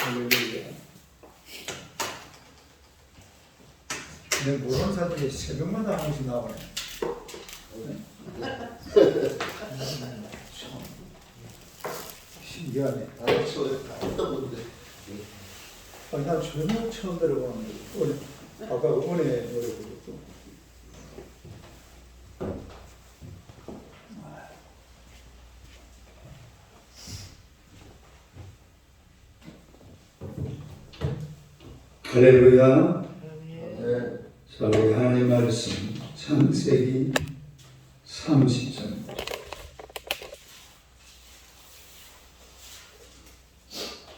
할렐루야. 내 모르는 사람들이 새벽마다 한 번씩 나오네. 참 신기하네. 아니, 난 전혀 처음 들어보는데 아까 그 은혜 노래 부르고 할렐루야. 네. 자, 우리 하나님 말씀 창세기 30장.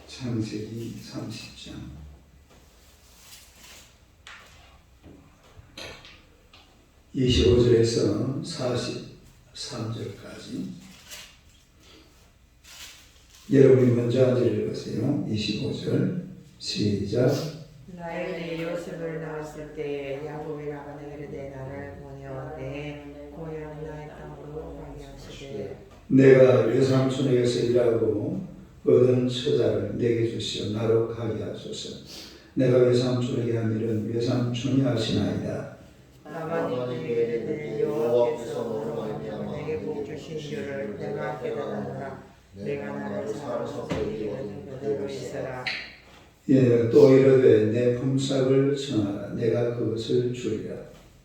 창세기 30장 25절에서 43절까지 여러분이 먼저 앉아 읽으세요. 25절 시작. 라헬이 요셉을 낳았을 때 야곱이 라반에게 이르되 나를 보내어내 고향 나의 땅으로 가게 하시되 내가 외삼촌에게서 일하고 얻은 처자를 내게 주시어 나로 가게 하소서. 내가 외삼촌에게 한 일은 외삼촌이 하시나이다. 라반이 그에게 이르되 여호와께서 너로 말미암아 내게 복 주신 줄을 내가 깨달았노라. 내가 나를 사랑하셔서 이르는 그대로 있으라. 예, 또 이르되 내 품삯을 청하라. 내가 그것을 주리라.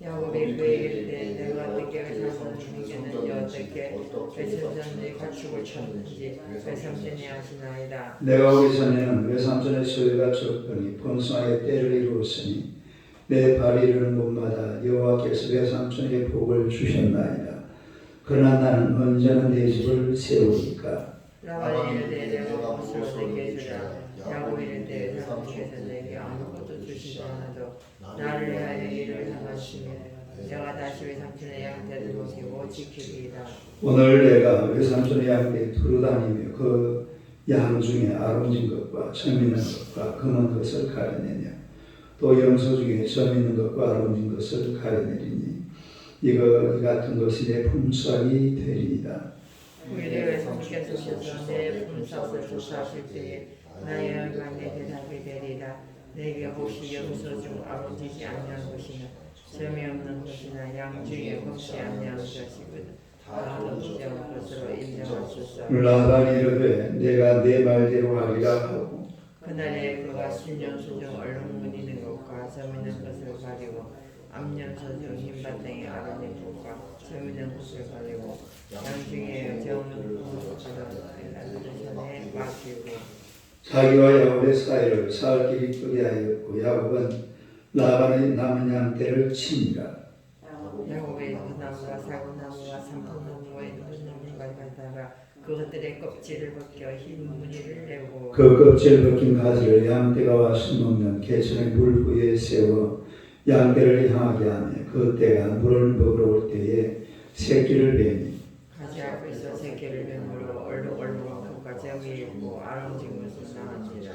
야곱이 그에게 이르되 내가 어떻게 외삼촌에게는 어떻게 외삼촌의 가축을 쳤는지 외삼촌이 아시나이다. 내가 오기 전에는 외삼촌의 소유가 적더니 번성하게 때를 이루었으니 내 발이 이르는 곳마다 여호와께서 외삼촌에게 복을 주셨나이다. 그러나 나는 언제나 내 집을 세우니까. 라반이 이르되 내가 무엇을 내게 주랴. 야곱이 이르되 외삼촌께서 내게 아무것도 주시지 않아도 나를 위하여 일을 행하시며 내가 다시 외삼촌의 양떼를 먹이고 지키리이다. 오늘 내가 외삼촌의 양떼에 두루다니며 그 양 중에 아름진 것과 점 있는 것과 검은 것을 가려내며 또 염소 중에 점 있는 것과 아름진 것을 가려내리니 이 같은 것이 내 품삯이 되리이다. 후일에 외삼촌께서 오셔서 내 품삯을 조사하실 때에 나의 얼마에 대답이 되리이다. 내게 혹시 염소 중 아름지지 아니한 것이나 점이 없는 것이나 양 중에 곱지 아니한 것이거든. 다 아름지한 것으로 인정하소서. 라반이 이르되 내가 내 말대로 하리라 하고 그날에 그가 신년소 중 얼룩무늬 있는 것과 점 있는 것을 가리고 암년소 중 흰바탕에 아름진 것과 점 있는 것을 가리고 양 중에 점 없는 것을 손에 맡기고 자기와 야곱의 사이를 사흘 길이 끄게 하였고 야곱은 라반의 남은 양떼를 치니라. 야곱의 나무와 사고나무와 산포나무와 인도나무가 가다가 그것들의 껍질을 벗겨 흰 무늬를 내고 그 껍질 벗긴 가지를 양떼가 와서 먹는 개천의 물 위에 세워 양떼를 향하게 하며 그 떼가 물을 먹으러 올 때에 새끼를 베니 가지 앞에서 새끼를 뱀으로 얼룩얼룩한 것과 점이 있고 아름진 것을 낳은지라.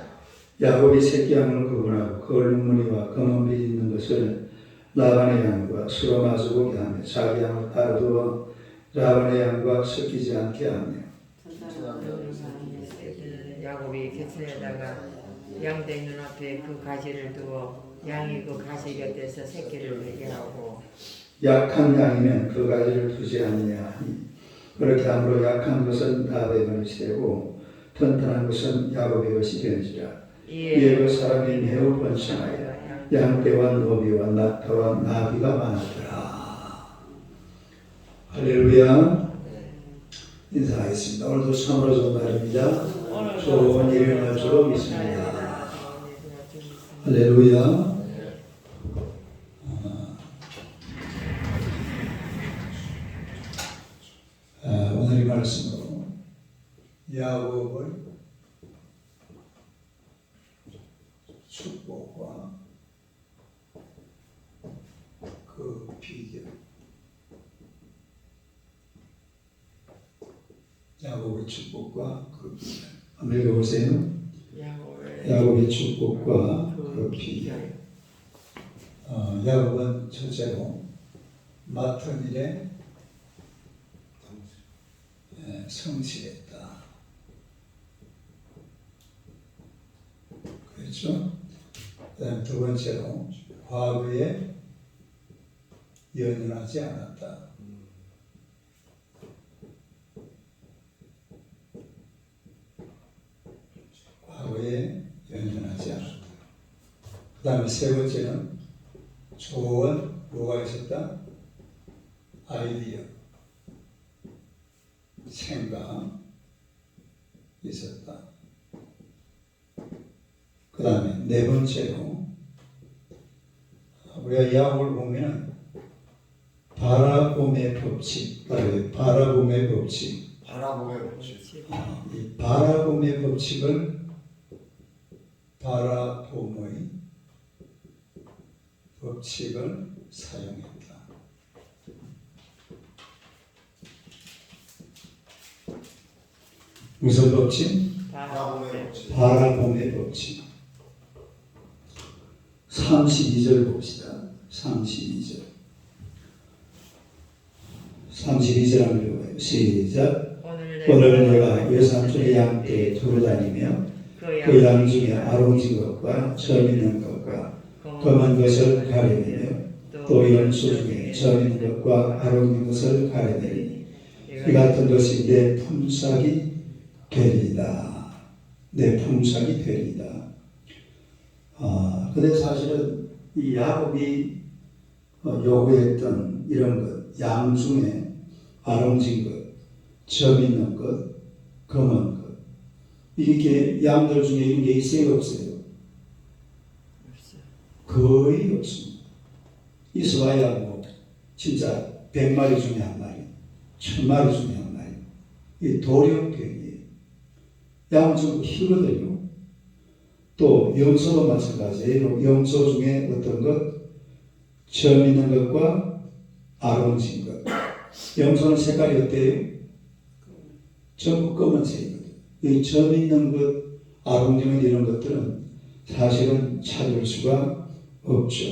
야곱이 새끼 양을 구분하고 그 얼룩무늬와 검은 빛 있는 것을 라반의 양과 서로 마주보게 하며 자기 양을 따로 두어 라반의 양과 섞이지 않게 하며 야곱이 개천에다가 양떼 눈앞에 그 가지를 두어 양이 그 가지 곁에서 새끼를 베게 하고 약한 양이면 그 가지를 두지 아니하니 그렇게 함으로 약한 것은 라반의 것이 되고 튼튼한 것은 야곱의 것이 되는지라. 이에 그 사람이 매우 번성하여 양떼와 노비와 낙타와 나비가 많았더라. 할렐루야. 인사하겠습니다. 오늘도 참으로 좋은 날입니다. 좋은 일이 일어날 줄로 믿습니다. 할렐루야. 오늘의 말씀으로 야곱의 축복과 그 비결. 야곱의 축복과 그 비결. 한번 읽어보세요. 야곱의 축복과 그 비결. 야곱은 첫째로 맡은 일에 성실했다. 그렇죠? 그다음 두 번째로 과거에 연연하지 않았다. 과거에 연연하지 않았다. 그 다음에 세 번째는 좋은 뭐가 있었다? 아이디어, 생각 있었다. 그 다음에 네 번째로 우리가 야곱을 보면 바라봄의 법칙, 바라봄의 법칙. 바라봄의 법칙. 이 바라봄의 법칙을 바라봄의 법칙을 사용했다. 무슨 법칙? 바라봄의 법칙. 바라봄의 법칙. 32절 봅시다. 32절. 32절 한번 읽어봐요. 시작. 오늘 내가 외삼촌의 양떼에 두루 다니며 그 양 중에 아롱진 것과 점 있는 것과 검은 것을 가려내며 또 연수 중에 점 있는 것과 아롱진 것을 가려내니 이 같은 것이 내 품삯이 되리이다. 내 품삯이 되리이다. 근데 사실은 이 야곱이 요구했던 이런 것, 양 중에 아롱진 것, 점 있는 것, 검은 것, 이렇게 양들 중에 이런 게 있어요, 없어요? 거의 없습니다. 있어봐야 뭐 진짜 100마리 중에 한 마리, 1000마리 중에 한 마리. 이 도령견이에요. 양은 좀 희거든요. 또 염소도 마찬가지예요. 염소 중에 어떤 것, 점 있는 것과 아롱진 것. 염소는 색깔이 어때요? 전부 검은색이거든요. 이 점 있는 것, 아롱진 이런 것들은 사실은 찾을 수가 없죠.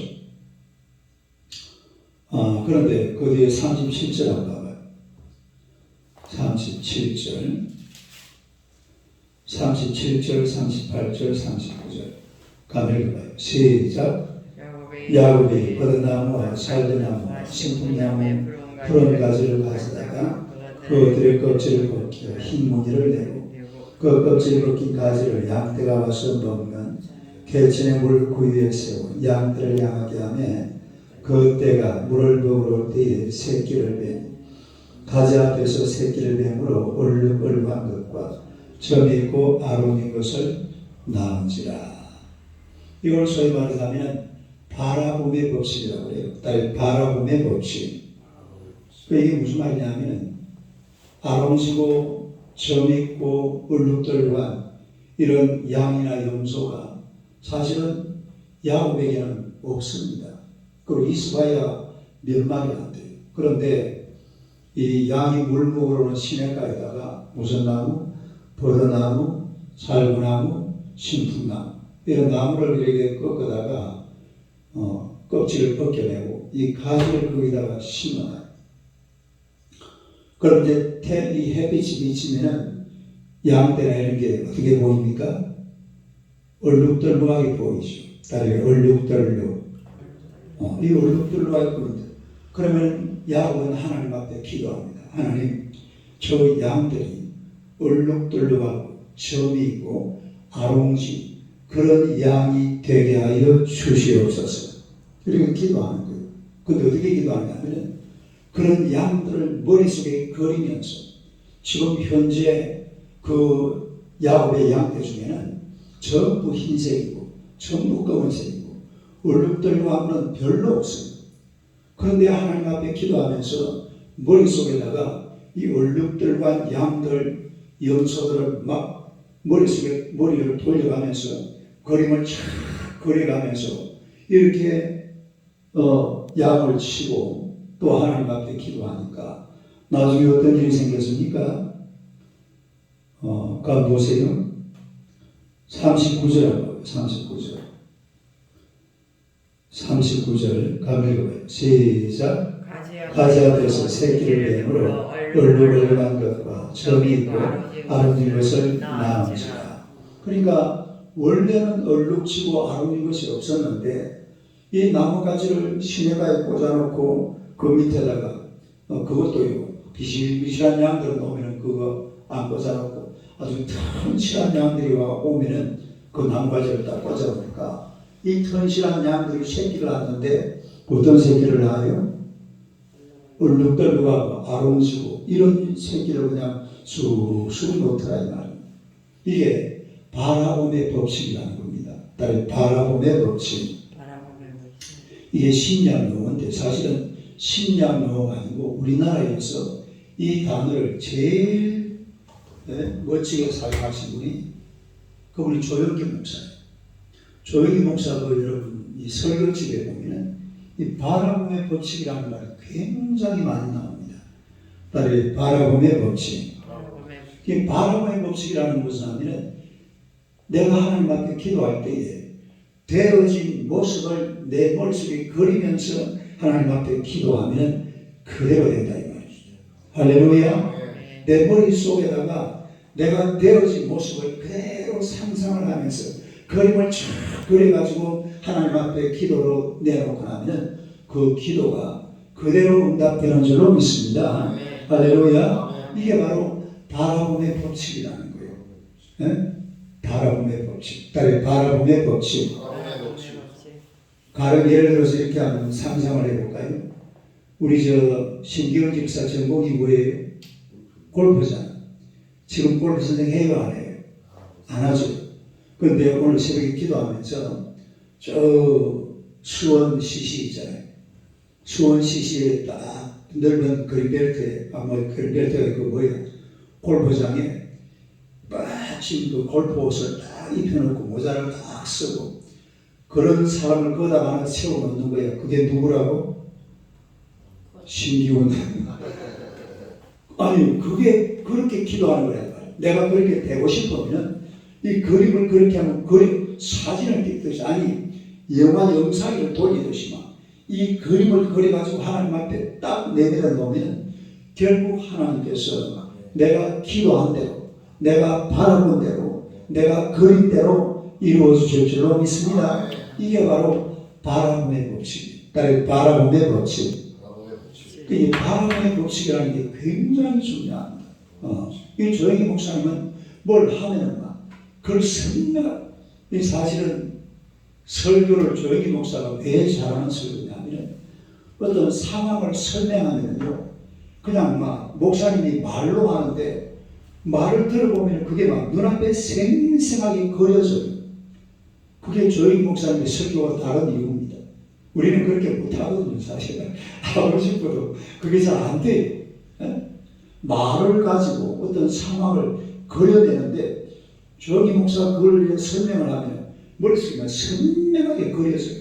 그런데 그 뒤에 37절 한번 봐봐요. 37절, 38절, 39절. 가면 읽어봐요. 시작. 야곱이 버드나무와 살드나무와 신풍나무 푸른 가지를 가져다가 그들의 껍질을 벗겨 흰 무늬를 내고 그 껍질 벗긴 가지를 양떼가 와서 먹는 개천의 물 구유에 세워 양떼를 양하게 하며 그 떼가 물을 먹으러 올 때에 새끼를 베니 가지 앞에서 새끼를 뱀으로 얼룩얼룩한 것과 점이 있고 아롱인 것을 낳은지라. 이걸 소위 말하자면 바라봄의 법칙이라고 해요. 바라봄의 법칙. 이게 무슨 말이냐면 아롱지고 점 있고 얼룩덜룩한 이런 양이나 염소가 사실은 야곱에게는 없습니다. 그리고 있어봐야 몇 마리 안 돼요. 그런데 이 양이 물 먹으러 오는 시냇가에다가 무슨 나무? 버드나무, 살구나무, 신풍나무 이런 나무를 이렇게 꺾어다가 껍질을 벗겨내고 이 가지를 거기다가 심어놔요. 그럼 이제 이 햇빛이 비치면은 양떼나 이런 게 어떻게 보입니까? 얼룩덜룩하게 보이죠. 다리가 얼룩덜룩. 이 얼룩덜룩하게 보입니다. 그러면 야곱은 하나님 앞에 기도합니다. 하나님, 저 양들이 얼룩덜룩하고 점이 있고 아롱지 그런 양이 되게 하여 주시옵소서. 이렇게 기도하는 거예요. 근데 어떻게 기도하냐면 그런 양들을 머릿속에 그리면서 지금 현재 그 야곱의 양떼 중에는 전부 흰색이고 전부 검은색이고 얼룩덜룩함은 별로 없어요. 그런데 하나님 앞에 기도하면서 머릿속에다가 이 얼룩덜룩한 양들, 염소들을 막 머릿속에 머리를 돌려가면서 그림을 쫙 그려가면서 이렇게 양을 치고 또 하나님 앞에 기도하니까 나중에 어떤 일이 생겼습니까? 가 보세요. 39절 39절 가면 읽어봐요. 시작. 가지 앞에서 새끼를 뱀으로 얼룩얼룩한 것과 점이 있고 아름진 것을 낳은지라. 그러니까 원래는 얼룩지고 아름인 것이 없었는데 이 나뭇가지를 시내가에 꽂아놓고 그 밑에다가 그것도요 비실비실한 양들을 놓으면 그거 안 꽂아놓고 아주 튼실한 양들이 오면은 그 나뭇가지를 딱 꽂아놓으니까 이 튼실한 양들이 새끼를 낳는데 어떤 새끼를 낳아요? 얼룩덜룩하고 아롱지고 이런 새끼를 그냥 쑥쑥 놓더라 이 말이에요. 이게 바라봄의 법칙이라는 겁니다. 바라봄의 법칙. 이게 신약용어인데 사실은 신약용어가 아니고 우리나라에서 이 단어를 제일 멋지게 사용하신 분이 그분이 조영기 목사예요. 조영기 목사도 여러분 이 설교집에 보면은 이 바라봄의 법칙이라는 말이 굉장히 많이 나옵니다. 바라봄의 법칙. 이 바라봄의 법칙이라는 것은 하면은 내가 하나님 앞에 기도할 때에 되어진 모습을 내 머릿속에 그리면서 하나님 앞에 기도하면 그대로 된다 이 말이죠. 할렐루야. 내 머릿속에다가 내가 되어진 모습을 그대로 상상을 하면서 그림을 쫙 그려가지고 하나님 앞에 기도로 내놓고 나면 그 기도가 그대로 응답되는 줄로 믿습니다. 할렐루야. 이게 바로 바라봄의 법칙이라는 거예요. 네? 바라봄의 법칙. 바라봄의 법칙. 가령 예를 들어서 이렇게 한번 상상을 해볼까요? 우리 신기원 집사 전공이 뭐예요? 골프장. 지금 골프 선생 해요 안 해요? 안 하죠. 그런데 오늘 새벽에 기도하면서 저 수원 CC 있잖아요. 수원 CC에 딱 넓은 그린벨트에 그린벨트가 그 뭐예요? 골프장에 마침 그 골프 옷을 딱 입혀놓고 모자를 딱 쓰고 그런 사람을 거다 하나 세워놓는 거예요. 그게 누구라고? 신기원. 아니 그게 그렇게 기도하는 거야. 내가 그렇게 되고 싶으면 이 그림을 그렇게 하면 사진을 찍듯이 아니 영상을 돌리듯이 막 이 그림을 그려가지고 하나님 앞에 딱 내밀어 놓으면 결국 하나님께서 내가 기도한 대로 내가 바라본 대로 내가 그린 대로 이루어 주실 줄로 믿습니다. 이게 바로 바라봄의 법칙. 바라봄의 법칙. 이 바라봄의 법칙이라는 게 굉장히 중요합니다. 이 조영기 목사님은 뭘 하면은 막 그걸 선명한 이 사실은 설교를 조영기 목사가 왜 잘하는 설교냐면 어떤 상황을 설명하면요 그냥 막 목사님이 말로 하는데 말을 들어보면 그게 막 눈앞에 생생하게 그려져요. 그게 조영기 목사님의 설교와 다른 이유입니다. 우리는 그렇게 못하거든요. 사실은 하고 싶어도 그게 잘 안 돼요. 말을 가지고 어떤 상황을 그려내는데 조영기 목사가 그걸 설명을 하면 머릿속에만 선명하게 그려져요.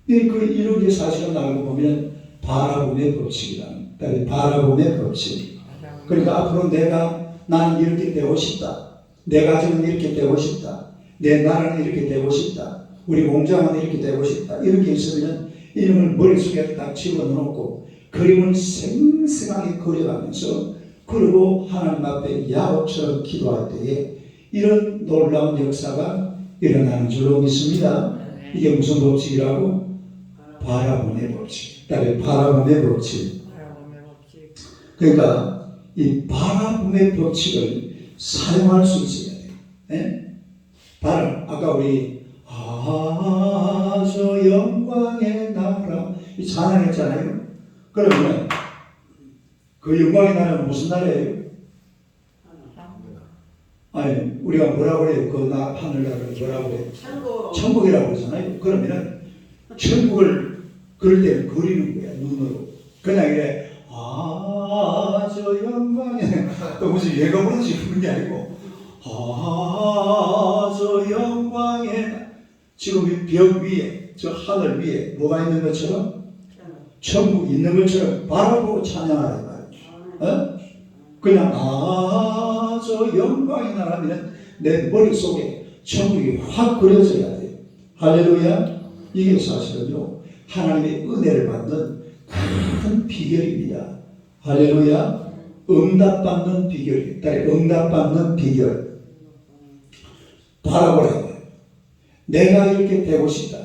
이런 게 사실은 알고 보면 바라봄의 법칙이라는 바라봄의 법칙. 그러니까 앞으로 나는 이렇게 되고 싶다. 내 가정은 이렇게 되고 싶다. 내 나라는 이렇게 되고 싶다. 우리 공장은 이렇게 되고 싶다. 이런 게 있으면 이름을 머릿속에 딱 집어넣고 그림을 생생하게 그려가면서 그리고 하나님 앞에 야곱처럼 기도할 때에 이런 놀라운 역사가 일어나는 줄로 믿습니다. 이게 무슨 법칙이라고? 바라봄의 법칙. 바라봄의 법칙. 그러니까 이 바라봄의 법칙을 사용할 수 있어야 돼요. 네? 아까 우리 저 영광의 나라 이 찬양했잖아요. 그러면 그 영광의 나라는 무슨 나라예요? 아니 우리가 뭐라고 그래요? 그 하늘나라를 뭐라고 그래요? 천국이라고 그러잖아요. 그러면 천국을 그럴 때 그리는 거야 눈으로. 그냥 이래 저 영광의 또 무슨 얘가 부르지 그런 게 아니고 저 영광의 지금 이 벽 위에 저 하늘 위에 뭐가 있는 것처럼 천국 있는 것처럼 바라보고 찬양하라 말이야. 그냥 저 영광이 나라면 내 머릿속에 천국이 확 그려져야 돼요. 할렐루야. 이게 사실은요 하나님의 은혜를 받는 큰 비결입니다. 할렐루야. 응답받는 비결. 응답받는 비결. 바라보라 이거예요. 내가 이렇게 되고 싶다.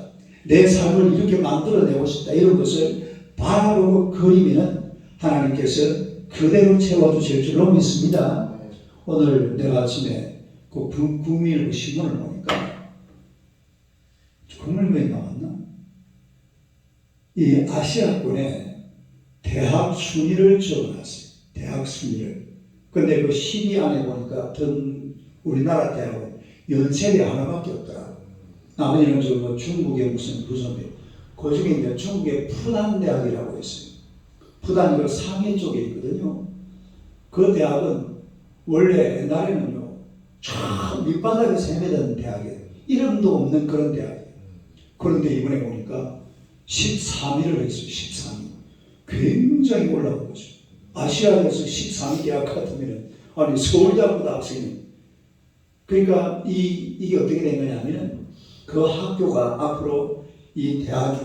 내 삶을 이렇게 만들어내고 싶다. 이런 것을 바라보고 그리면 하나님께서 그대로 채워주실 줄로 믿습니다. 오늘 내가 아침에 그 국민일보 신문을 보니까 국민일보에 나왔나? 이 아시아권에 대학 순위를 적어놨어요. 대학 순위를. 근데 그 10위 안에 보니까 우리나라 대학은 연세대 하나밖에 없더라고. 나머지는 저 중국의 무슨 그 중에 이제 중국의 푸단 대학이라고 있어요. 푸단이 그 상해 쪽에 있거든요. 그 대학은 원래 옛날에는요, 저 밑바닥에서 헤매던 대학이에요. 이름도 없는 그런 대학이에요. 그런데 이번에 보니까 13위를 했어요. 13위. 굉장히 올라온 거죠. 아시아에서 13위 대학 같으면 아니 서울대학보다 앞서는. 그러니까 이게 어떻게 된 거냐면은 그 학교가 앞으로 이 대학이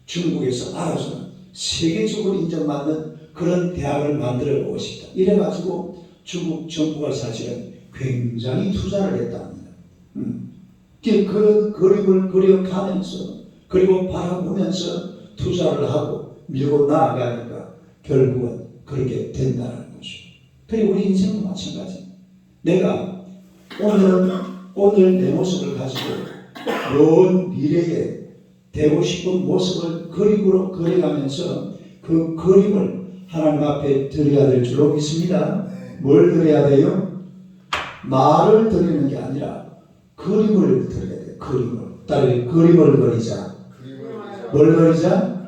중국에서 알아서 세계적으로 인정받는 그런 대학을 만들어 보고 싶다. 이래가지고 중국 정부가 사실은 굉장히 투자를 했답니다. 그 그림을 그려가면서 그리고 바라보면서 투자를 하고 밀고 나아가니까 결국은 그렇게 된다는 거죠. 그리고 우리 인생도 마찬가지. 내가 오늘 내 모습을 가지고 먼 미래에 되고 싶은 모습을 그림으로 그려가면서 그 그림을 하나님 앞에 드려야 될 줄로 믿습니다. 뭘 드려야 돼요? 말을 드리는 게 아니라 그림을 드려야 돼요. 그림을 그리자. 뭘 그리자?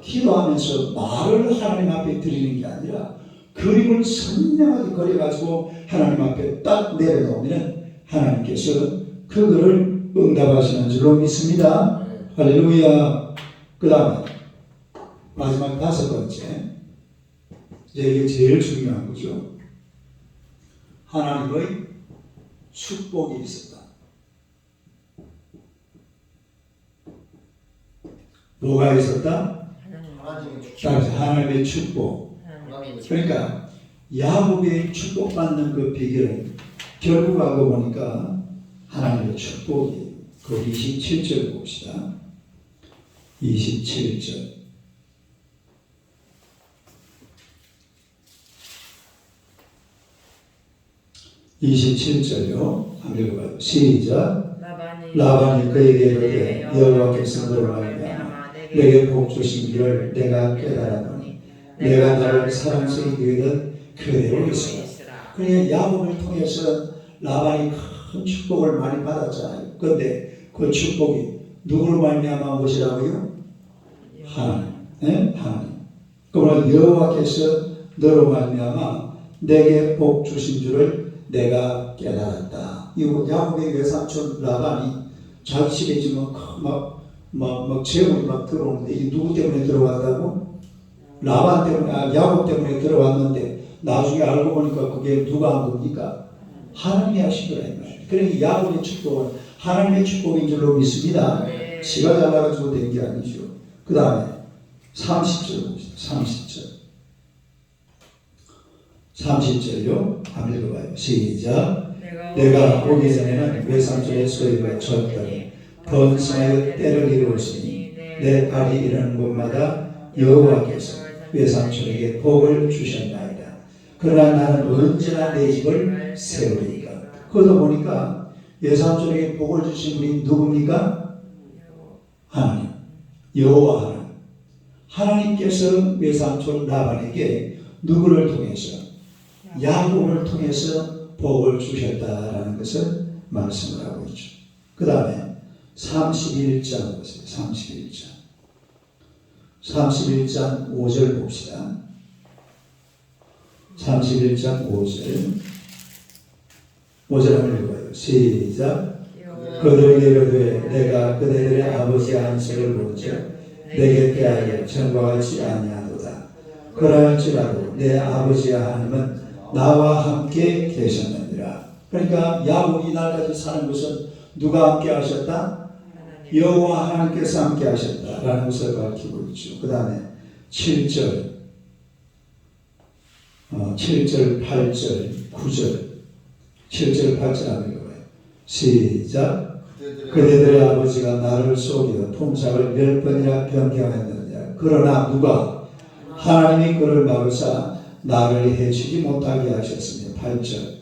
기도하면서 말을 하나님 앞에 드리는 게 아니라 그림을 선명하게 그려가지고 하나님 앞에 딱 내려놓으면 하나님께서 그거를 응답하시는 줄로 믿습니다. 할렐루야. 그 다음에 마지막 5번째, 이게 제일 중요한 거죠. 하나님의 축복이 있었다. 뭐가 있었다? 하나님의 축복. 그러니까 야곱의 축복받는 그 비결은 결국 하고 보니까 하나님의 축복이 그 27절 봅시다. 27절. 27절요. 한번 읽어봐요. 시작. 라반이 그에게 이르되 여호와께서 너로 말미암아 내게 복 주시기를 내가 깨달았노니 내가 너를 사랑스럽게 여기던 그대로 있으라. 그러니까 야곱을 통해서 라반이 큰 축복을 많이 받았잖아요. 그런데 그 축복이 누구로 말미암아 온 것이라고요? 하나님. 네? 하나님. 그러면 여호와께서 너로 말미암아 내게 복 주신 줄을 내가 깨달았다. 이 야곱의 외삼촌 라반이 자기 집에 지금 막 재물이 막 들어오는데 이게 누구 때문에 들어왔다고? 라반 때문에, 야곱 때문에 들어왔는데 나중에 알고 보니까 그게 누가 한 겁니까? 하나님이 하신 거라. 그러니까 야곱의 축복은 하나님의 축복인 줄로 믿습니다. 지가 잘나가지고 된 게 아니죠. 그 다음에 30절 봅시다. 30절요. 한번 읽어봐요. 시작. 내가 오기 전에는 외삼촌의 소유가 졌더니 번성하여 때를 이루었으니 내 발이 이르는 곳마다 여호와께서 외삼촌에게 복을 주셨나이다. 그러나 나는 언제나 내 집을 세우리이까. 그러다 보니까 외삼촌에게 복을 주신 분이 누굽니까? 하나님. 여호와 하나님. 하나님께서 외삼촌 라반에게 누구를 통해서? 야곱을 통해서 복을 주셨다라는 것을 말씀을 하고 있죠. 그 다음에 31장 보세요. 31장 5절 봅시다. 31장 5절. 5절 한번 읽어요. 시작. 그들에게 이르되 내가 그대들의 아버지 안식을 본즉 내게 대하여 전과 같지 아니하도다. 그러할지라도 내 아버지 하나님은 나와 함께 계셨느니라. 그러니까 야곱이 날까지 사는 것은 누가 함께 하셨다? 여호와 하나님께서 함께 하셨다라는 것을 밝히고 있죠. 그 다음에 7절, 8절, 9절, 7절, 8절 한번 읽어봐요. 시작. 그대들의 아버지가 나를 속여 품삯을 10번이나 변경했느냐. 그러나 누가 하나님이 그를 막으사 나를 해치지 못하게 하셨으며 8절.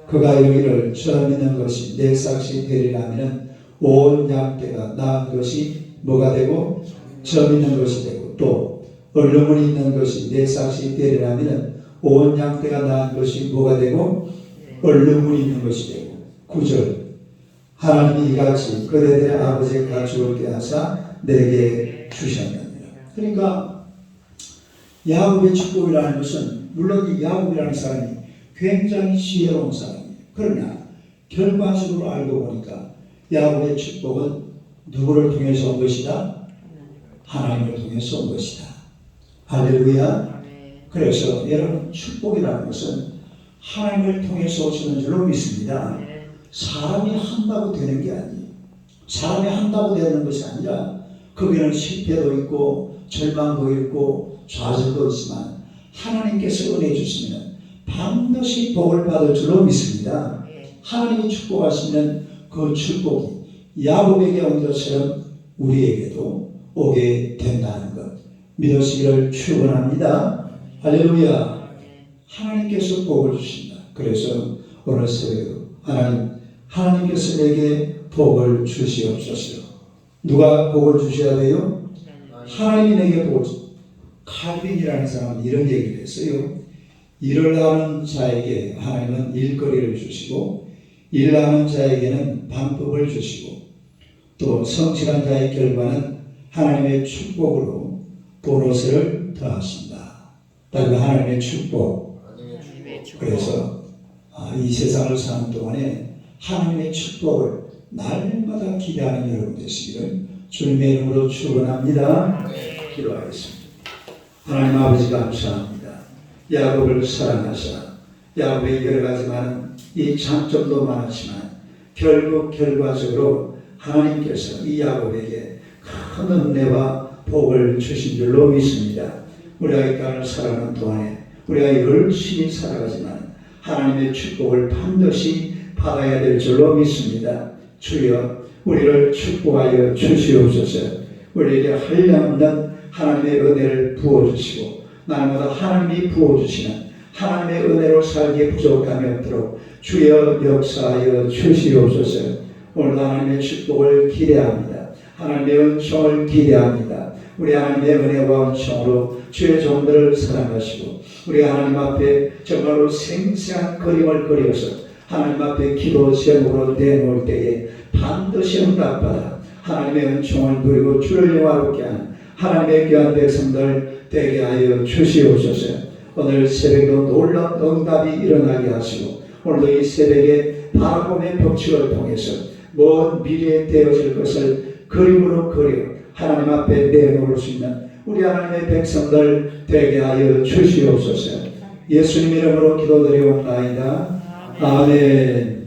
그가 이르기를 처음 있는 것이 내 삭시 되리라면 온 양떼가 낳은 것이 뭐가 되고 처음 있는 것이 되고 또 얼룩무늬 있는 것이 내 삭시 되리라면 온 양떼가 낳은 것이 뭐가 되고 얼룩무늬 있는 것이 되고 9절. 하나님이 이같이 그대들의 아버지의 가축을 꾀하사 내게 주셨느니라. 그러니까 야곱의 축복이라는 것은 물론 이 야곱이라는 사람이 굉장히 지혜로운 사람이에요. 그러나 결과적으로 알고 보니까 야곱의 축복은 누구를 통해서 온 것이다? 하나님을 통해서 온 것이다. 할렐루야. 그래서 여러분 축복이라는 것은 하나님을 통해서 오시는 줄로 믿습니다. 사람이 한다고 되는 게 아니에요. 사람이 한다고 되는 것이 아니라 거기는 실패도 있고 절망도 있고 좌절도 있지만 하나님께서 은혜 주시면 반드시 복을 받을 줄로 믿습니다. 하나님이 축복하시면 그 축복이 야곱에게 온 것처럼 우리에게도 오게 된다는 것 믿으시기를 축원합니다. 할렐루야. 하나님께서 복을 주신다. 그래서 오늘 새벽에도 하나님께서 내게 복을 주시옵소서. 누가 복을 주셔야 돼요? 하나님이 내게 복을 주시옵소서. 칼빈이라는 사람은 이런 얘기를 했어요. 일을 하는 자에게 하나님은 일거리를 주시고 일하는 자에게는 방법을 주시고 또 성실한 자의 결과는 하나님의 축복으로 보너스를 더하신다. 다른 하나님의 축복. 그래서 이 세상을 사는 동안에 하나님의 축복을 날마다 기대하는 여러분 되시기를 주님의 이름으로 축원합니다. 기도하겠습니다. 하나님 아버지 감사합니다. 야곱을 사랑하사 야곱의 여러 가지 많은 이 장점도 많았지만 결국 결과적으로 하나님께서 이 야곱에게 큰 은혜와 복을 주신 줄로 믿습니다. 우리가 이 땅을 살아가는 동안에 우리가 열심히 살아가지만 하나님의 축복을 반드시 받아야 될 줄로 믿습니다. 주여 우리를 축복하여 주시옵소서. 우리에게 한량없는 하나님의 은혜를 부어주시고 날마다 하나님이 부어주시는 하나님의 은혜로 살기에 부족함이 없도록 주여 역사하여 주시옵소서. 오늘도 하나님의 축복을 기대합니다. 하나님의 은총을 기대합니다. 우리 하나님의 은혜와 은총으로 주의 종들을 사랑하시고 우리 하나님 앞에 정말로 생생한 그림을 그려서 하나님 앞에 기도 제목으로 내놓을 때에 반드시 응답받아 하나님의 은총을 누리고 주를 영화롭게 하는 하나님의 귀한 백성들 되게 하여 주시옵소서. 오늘 새벽에도 놀라운 응답이 일어나게 하시고 오늘도 이 새벽에 바라봄의 법칙을 통해서 먼 미래에 되어질 것을 그림으로 그려 하나님 앞에 내놓을 수 있는 우리 하나님의 백성들 되게 하여 주시옵소서. 예수님 이름으로 기도드리옵나이다. 아멘.